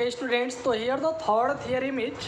Okay students, so here the third theorem is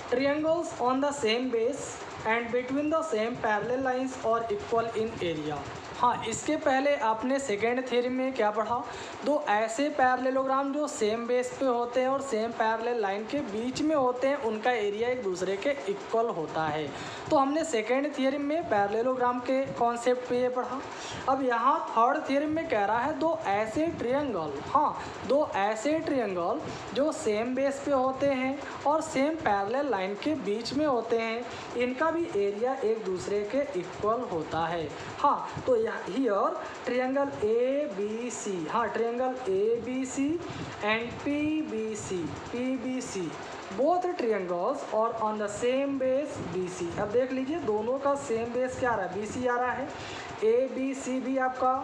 triangles on the same base and between the same parallel lines are equal in area। हाँ, इसके पहले आपने second theory में क्या पढ़ा, दो ऐसे पैरेललोग्राम जो सेम बेस पे होते हैं और सेम पैरेलल लाइन के बीच में होते हैं, उनका एरिया एक दूसरे के इक्वल होता है। तो हमने सेकेंड थ्योरी में पैरेललोग्राम के कॉन्सेप्ट पे ये पढ़ा। अब यहाँ थर्ड थ्योरी में कह रहा है दो ऐसे ट्रायंगल, हाँ दो ऐसे ट्रायंगल जो सेम बेस पे होते हैं और सेम पैरेलल लाइन के बीच में होते हैं, इनका भी एरिया एक दूसरे के इक्वल होता है। हाँ, तो here triangle A B C, हाँ triangle A B C and P B C both triangles और on the same base B C. अब देख लीजिए दोनों का सेम बेस क्या आ रहा है, बी सी आ रहा है। ए बी सी भी आपका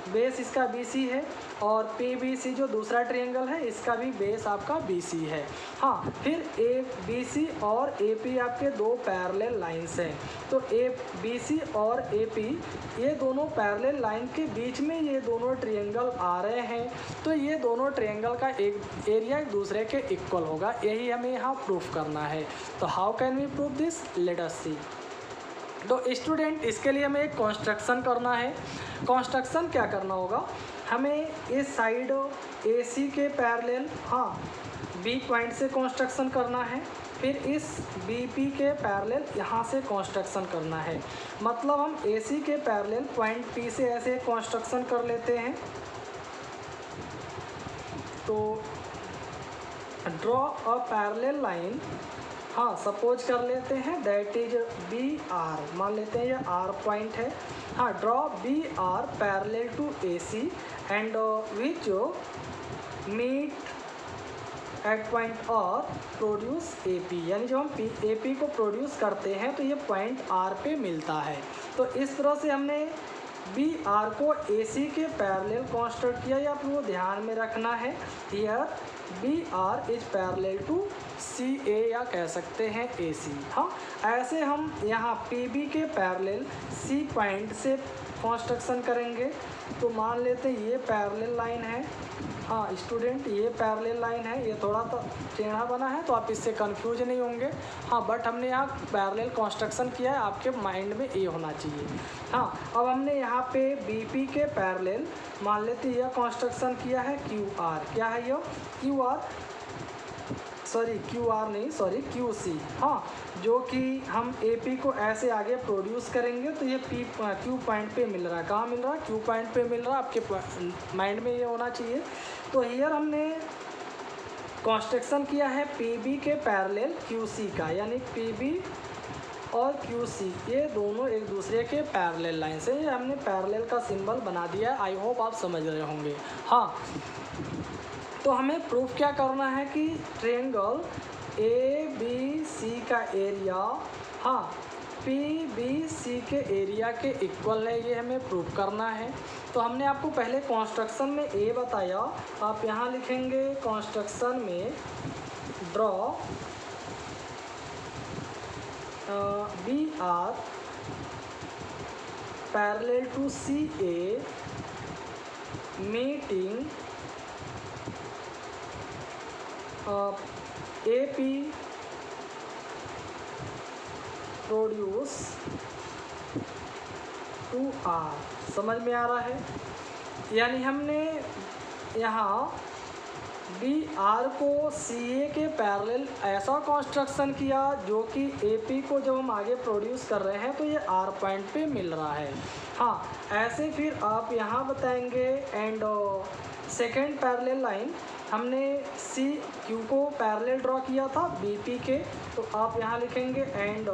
बेस इसका बी सी है और पी बी सी जो दूसरा ट्रायंगल है इसका भी बेस आपका बी सी है। हाँ, फिर ए बी सी और ए पी आपके दो पैरेलल लाइंस हैं। तो ए बी सी और ए पी ये दोनों पैरेलल लाइन के बीच में ये दोनों ट्रायंगल आ रहे हैं, तो ये दोनों ट्रायंगल का एक एरिया एक दूसरे के इक्वल होगा। यही हमें यहाँ प्रूफ करना है। तो how can we prove this, let us see. तो स्टूडेंट इसके लिए हमें एक कंस्ट्रक्शन करना है। कंस्ट्रक्शन क्या करना होगा, हमें इस साइड ए सी के पैरेलल हाँ बी पॉइंट से कंस्ट्रक्शन करना है, फिर इस बी पी के पैरेलल यहाँ से कंस्ट्रक्शन करना है। मतलब हम ए सी के पैरेलल पॉइंट पी से ऐसे कंस्ट्रक्शन कर लेते हैं। तो ड्रॉ अ पैरेलल लाइन, हाँ सपोज कर लेते हैं दैट इज बी आर, मान लेते हैं ये आर पॉइंट है। हाँ, draw B R parallel to A C and which meet at point R produce A P, यानी जब हम ए पी को प्रोड्यूस करते हैं तो ये पॉइंट आर पे मिलता है। तो इस तरह से हमने बी आर को ए सी के पैरेलल कंस्ट्रक्ट किया, या आपको ध्यान में रखना है here B R is parallel to C A, या कह सकते हैं ए सी। हाँ, ऐसे हम यहाँ पी बी के पैरेलल सी पॉइंट से कंस्ट्रक्शन करेंगे। तो मान लेते हैं ये पैरेलल लाइन है, हाँ स्टूडेंट ये पैरेलल लाइन है, ये थोड़ा सा टेढ़ा बना है तो आप इससे कंफ्यूज नहीं होंगे। हाँ, बट हमने यहाँ पैरेलल कंस्ट्रक्शन किया है, आपके माइंड में ये होना चाहिए। हाँ, अब हमने यहाँ पे बी पी के पैरेलल मान लेते यह कंस्ट्रक्शन किया है क्यू आर, क्या है ये Q R, sorry Q R नहीं सॉरी क्यू सी। हाँ, जो कि हम ए पी को ऐसे आगे प्रोड्यूस करेंगे तो ये पी क्यू पॉइंट पे मिल रहा है। कहाँ मिल रहा है, क्यू पॉइंट पे मिल रहा है, आपके माइंड में ये होना चाहिए। तो हियर हमने कंस्ट्रक्शन किया है पी बी के पैरेलल क्यू सी का, यानी पी बी और क्यू सी ये दोनों एक दूसरे के पैरेलल लाइन से, ये हमने पैरेलल का सिंबल बना दिया है। आई होप आप समझ रहे होंगे। हाँ, तो हमें प्रूफ क्या करना है कि ट्रायंगल ए बी सी का एरिया हाँ पी बी सी के एरिया के इक्वल है, ये हमें प्रूफ करना है। तो हमने आपको पहले कंस्ट्रक्शन में ए बताया, आप यहाँ लिखेंगे कंस्ट्रक्शन में draw B R parallel to C A meeting A P produce to R. समझ में आ रहा है, यानी हमने यहाँ बी आर को सी ए के पैरेलल ऐसा कंस्ट्रक्शन किया जो कि ए पी को जब हम आगे प्रोड्यूस कर रहे हैं तो ये आर पॉइंट पे मिल रहा है। हाँ, ऐसे फिर आप यहाँ बताएंगे एंड सेकेंड पैरेलल लाइन हमने सी क्यू को पैरेलल ड्रॉ किया था बी पी के, तो आप यहाँ लिखेंगे एंड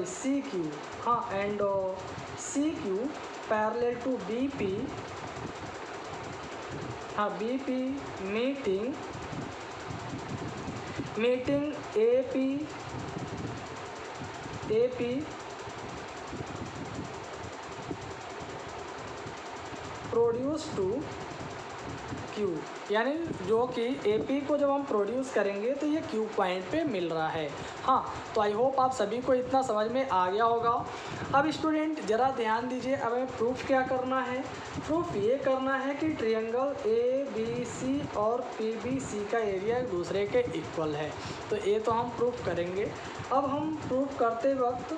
सी क्यू, हाँ and C Q parallel to B P, हाँ B P meeting A P produce to Q, यानी जो कि AP को जब हम प्रोड्यूस करेंगे तो ये Q पॉइंट पे मिल रहा है। हाँ, तो आई होप आप सभी को इतना समझ में आ गया होगा। अब स्टूडेंट ज़रा ध्यान दीजिए, अब हमें प्रूफ क्या करना है। प्रूफ ये करना है कि ट्रायंगल ABC और PBC का एरिया एक दूसरे के इक्वल है। तो ये तो हम प्रूफ करेंगे। अब हम प्रूफ करते वक्त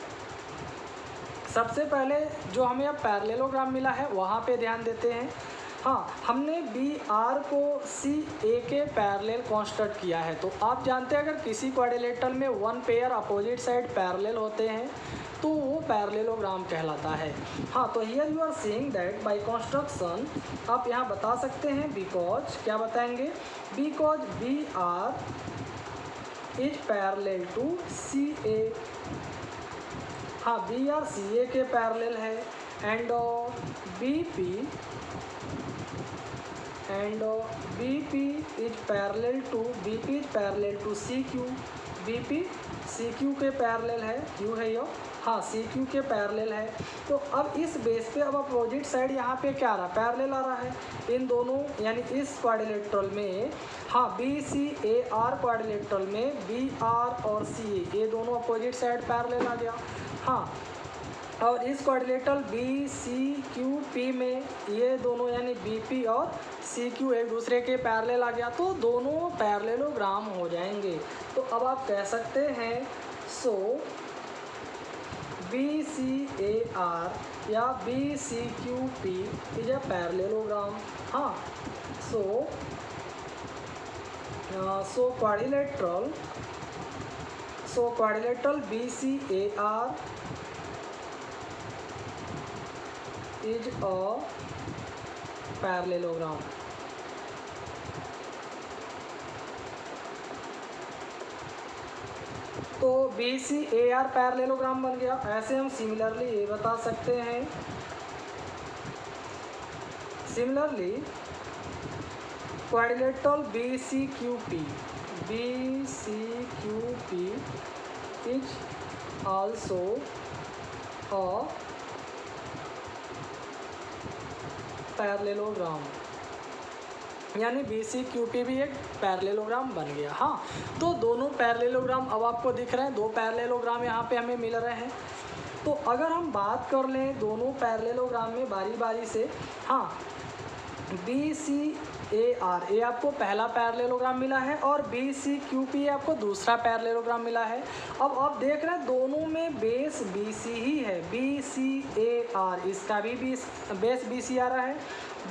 सबसे पहले जो हमें अब पैरेललोग्राम मिला है वहाँ पे ध्यान देते हैं। हाँ, हमने BR को CA के पैरेलल कंस्ट्रक्ट किया है। तो आप जानते हैं अगर किसी क्वाड्रिलेटरल में one pair opposite side parallel होते हैं तो वो पैरेललोग्राम कहलाता है। हाँ, तो here you are seeing that by construction आप यहाँ बता सकते हैं बिकॉज, क्या बताएंगे, because BR is parallel to CA। हाँ, BR CA के पैरेलल है and BP is parallel to CQ। BP CQ के पैरेलल है, Q है ये, हाँ CQ के पैरेलल है। तो अब इस बेस पे अब अपोजिट साइड यहाँ पे क्या आ रहा है, पैरेलल आ रहा है इन दोनों, यानी इस क्वाड्रिलेटरल में, हाँ BCAR क्वाड्रिलेटरल में BR और CA ये दोनों अपोजिट साइड पैरेलल आ गया। हाँ, और इस क्वाड्रिलेटरल BCQP में ये दोनों यानी BP और CQ एक दूसरे के पैरेलल आ गया, तो दोनों पैरेललोग्राम हो जाएंगे। तो अब आप कह सकते हैं सो BCAR या BCQP इज अ पैरेललोग्राम। हाँ, so quadrilateral BCAR is a parallelogram। तो BCAR पैरेललोग्राम बन गया। ऐसे हम सिमिलरली ये बता सकते हैं, similarly quadrilateral BCQP is also a parallelogram, यानी BCQP भी एक पैरेललोग्राम बन गया। हाँ, तो दोनों पैरेललोग्राम अब आपको दिख रहे हैं, दो पैरेललोग्राम यहाँ पे हमें मिल रहे हैं। तो अगर हम बात कर लें दोनों पैरेललोग्राम में बारी बारी से, हाँ BCAR ये आपको पहला पैरेललोग्राम मिला है और BCQP आपको दूसरा पैरेललोग्राम मिला है। अब आप देख रहे हैं दोनों में बेस BC ही है, BCAR इसका भी बेस BC आ रहा है,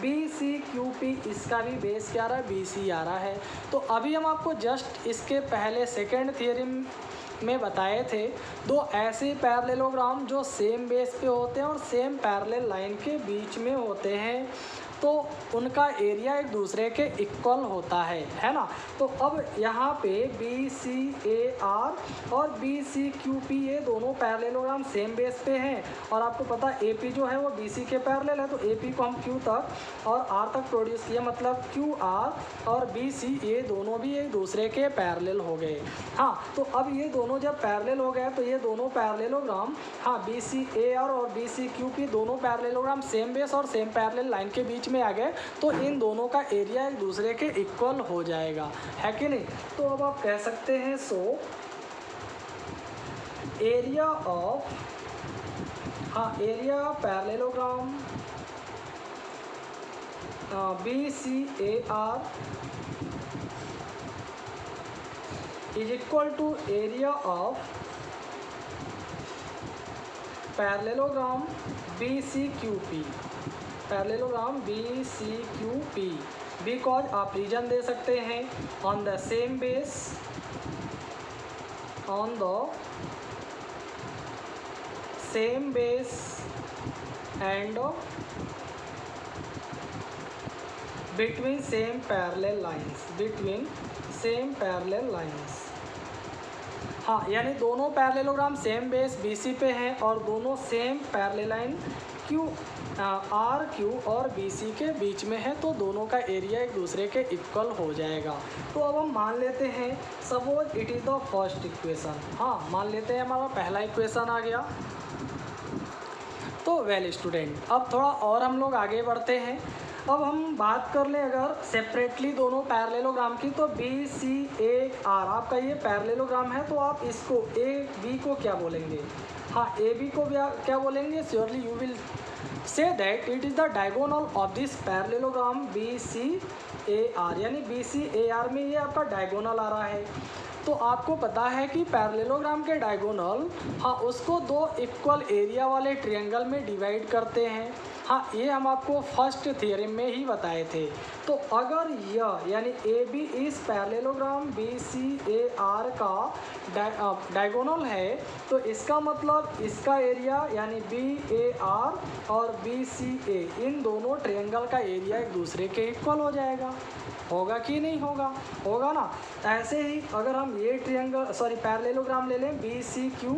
BCQP इसका भी बेस क्या आ रहा है, BC आ रहा है। तो अभी हम आपको जस्ट इसके पहले सेकेंड थ्योरम में बताए थे दो ऐसे पैरेललोग्राम जो सेम बेस पे होते हैं और सेम पैरेलल लाइन के बीच में होते हैं, तो उनका एरिया एक दूसरे के इक्वल होता है ना। तो अब यहाँ पे BCAR और BCQP ये दोनों पैरेललोग्राम सेम बेस पे हैं और आपको पता है AP जो है वो BC के पैरेलल है, तो AP को हम Q तक और R तक प्रोड्यूस किया, मतलब QR और BC ये दोनों भी एक दूसरे के पैरेलल हो गए। हाँ, तो अब ये दोनों जब पैरेलल हो गए तो ये दोनों पैरेललोग्राम, हाँ BCAR और BCQP दोनों पैरेललोग्राम सेम बेस और सेम पैरेलल लाइन के बीच में आ गए, तो इन दोनों का एरिया एक दूसरे के इक्वल हो जाएगा, है कि नहीं। तो अब आप कह सकते हैं सो एरिया ऑफ, हाँ area parallelogram BCAR is equal to area of parallelogram BCQP, parallelogram BCQP, because आप रीजन दे सकते हैं on the same base, on the same base and between same parallel lines, between same parallel lines. हाँ, यानी दोनों parallelogram same base BC पे हैं और दोनों सेम पैरेलल लाइन RQ और BC के बीच में है, तो दोनों का एरिया एक दूसरे के इक्वल हो जाएगा। तो अब हम मान लेते हैं suppose it is the first equation. हाँ, मान लेते हैं हमारा पहला इक्वेशन आ गया। तो वेल स्टूडेंट, अब थोड़ा और हम लोग आगे बढ़ते हैं। अब हम बात कर लें अगर सेपरेटली दोनों पैरेललोग्राम की, तो बी सी ए आर आपका ये पैरेललोग्राम है, तो आप इसको ए बी को क्या बोलेंगे? हाँ, ए बी को क्या बोलेंगे? Surely you will say that it is the diagonal of this parallelogram B C A R, यानी बी सी ए आर में ये आपका डायगोनल आ रहा है। तो आपको पता है कि पैरेललोग्राम के डायगोनल, हाँ, उसको दो इक्वल एरिया वाले ट्रायंगल में डिवाइड करते हैं। हाँ, ये हम आपको फर्स्ट थ्योरम में ही बताए थे। तो अगर यह यानी ए बी इस parallelogram B C A R का डायगोनल है, तो इसका मतलब इसका एरिया यानी बी ए आर और बी सी ए, इन दोनों ट्रायंगल का एरिया एक दूसरे के इक्वल हो जाएगा। होगा कि नहीं होगा? होगा ना। ऐसे ही अगर हम ये पैरेललोग्राम ले लें बी सी क्यू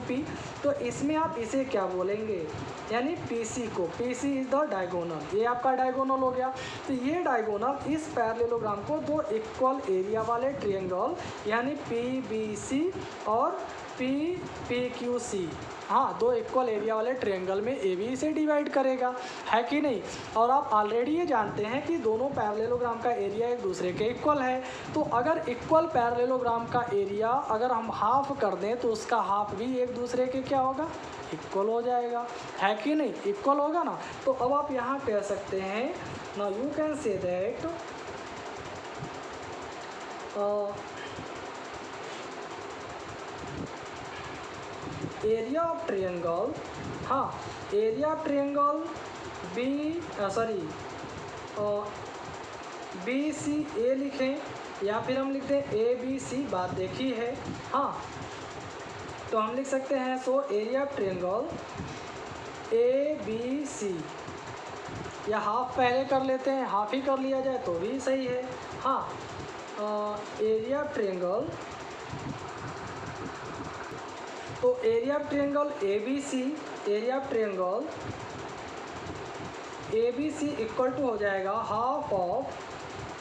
पी, तो इसमें आप इसे क्या बोलेंगे? यानी पी सी को, P C is the diagonal, ये आपका डायगोनल हो गया। तो ये डायगोनल इस पैरेललोग्राम को दो इक्वल एरिया वाले ट्रायंगल यानी पी बी सी और पी पी क्यू सी, हाँ, दो इक्वल एरिया वाले ट्रायंगल में ए बी से डिवाइड करेगा, है कि नहीं? और आप ऑलरेडी ये जानते हैं कि दोनों पैरेललोग्राम का एरिया एक दूसरे के इक्वल है। तो अगर इक्वल पैरेललोग्राम का एरिया अगर हम हाफ कर दें, तो उसका हाफ भी एक दूसरे के क्या होगा? इक्वल हो जाएगा, है कि नहीं? इक्वल होगा ना। तो अब आप यहाँ कह सकते हैं, now you can say that area of triangle, हाँ, area of triangle B C A लिखें या फिर हम लिखते हैं ए बी सी, बात देखी है। हाँ, तो हम लिख सकते हैं so area of triangle A B C, या हाफ पहले कर लेते हैं, हाफ ही कर लिया जाए तो भी सही है। हाँ, एरिया ऑफ ट्रायंगल, तो area of triangle A B C, area of triangle A B C equal to हो जाएगा half of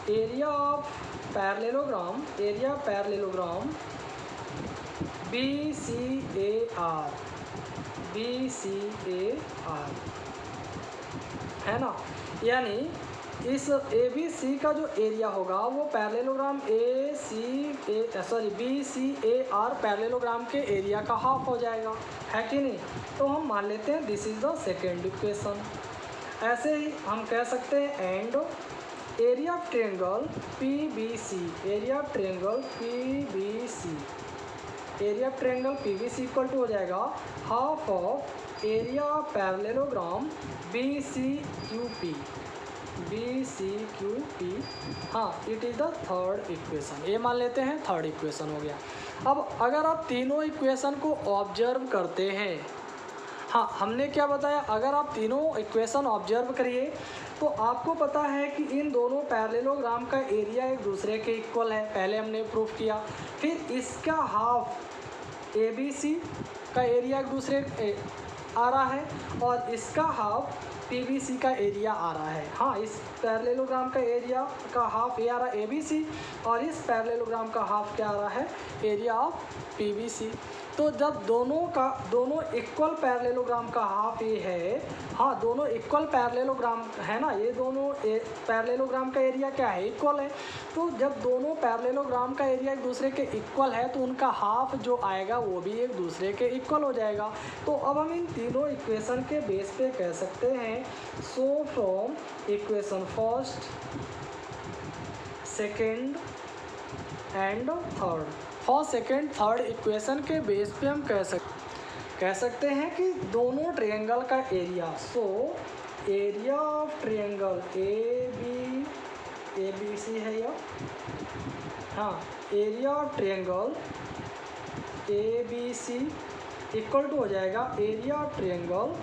area of parallelogram, area parallelogram B C A R, B C A R, है ना। यानी इस ए B सी का जो area होगा वो parallelogram B C A R parallelogram के एरिया का हाफ हो जाएगा, है कि नहीं? तो हम मान लेते हैं this is the second equation. ऐसे ही हम कह सकते हैं and area of triangle P B C, area of triangle P B C, area of triangle P B C equal to हो जाएगा half of area of parallelogram B C Q P, B C Q P, हाँ, it is the third equation. ये मान लेते हैं third equation हो गया। अब अगर आप तीनों इक्वेशन को ऑब्जर्व करते हैं, हाँ, हमने क्या बताया, अगर आप तीनों इक्वेशन ऑब्जर्व करिए तो आपको पता है कि इन दोनों पैरेललोग्राम का एरिया एक दूसरे के इक्वल है, पहले हमने प्रूफ किया। फिर इसका हाफ ए बी सी का एरिया एक दूसरे आ रहा है और इसका हाफ पी बी सी का एरिया आ रहा है। हाँ, इस पैरेललोग्राम का एरिया का हाफ ये आ रहा है ए बी सी और इस पैरेललोग्राम का हाफ क्या आ रहा है? Area of P B C. तो जब दोनों इक्वल पैरेललोग्राम का हाफ ये है, हाँ, दोनों इक्वल पैरेललोग्राम है ना, ये दोनों पैरेललोग्राम का एरिया क्या है? इक्वल है। तो जब दोनों पैरेललोग्राम का एरिया एक दूसरे के इक्वल है तो उनका हाफ जो आएगा वो भी एक दूसरे के इक्वल हो जाएगा। तो अब हम इन तीनों इक्वेशन के बेस पे कह सकते हैं so from equation first, second and third, first second third equation के बेस पे हम कह सकते हैं कि दोनों ट्रायंगल का area, so area of triangle A B C है यह, हाँ, area of triangle A B C equal to हो जाएगा area of triangle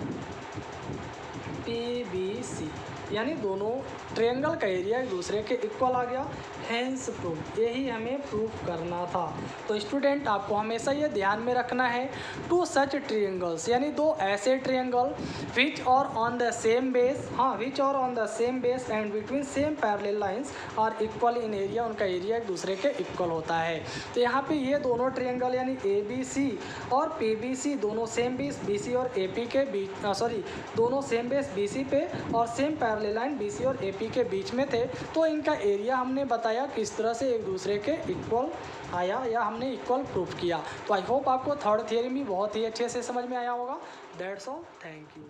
P B C, यानी दोनों ट्रायंगल का एरिया एक दूसरे के इक्वल आ गया। हेंस प्रूफ, यही हमें प्रूफ करना था। तो स्टूडेंट आपको हमेशा ये ध्यान में रखना है, टू सच ट्रिएंगल्स यानी दो ऐसे ट्रिएंगल विच और ऑन द सेम बेस, हाँ विच और on the same base and between same parallel lines are equal in area, उनका एरिया एक दूसरे के इक्वल होता है। तो यहाँ पे ये दोनों ट्रिएंगल यानी ABC और PBC दोनों सेम बेस BC और AP के बीच, दोनों सेम बेस BC पे और सेम पैरेलल लाइन BC और AP के बीच में थे। तो इनका एरिया हमने बताया किस तरह से एक दूसरे के इक्वल आया या हमने इक्वल प्रूफ किया। तो आई होप आपको थर्ड थियरी भी बहुत ही अच्छे से समझ में आया होगा। That's all, thank you.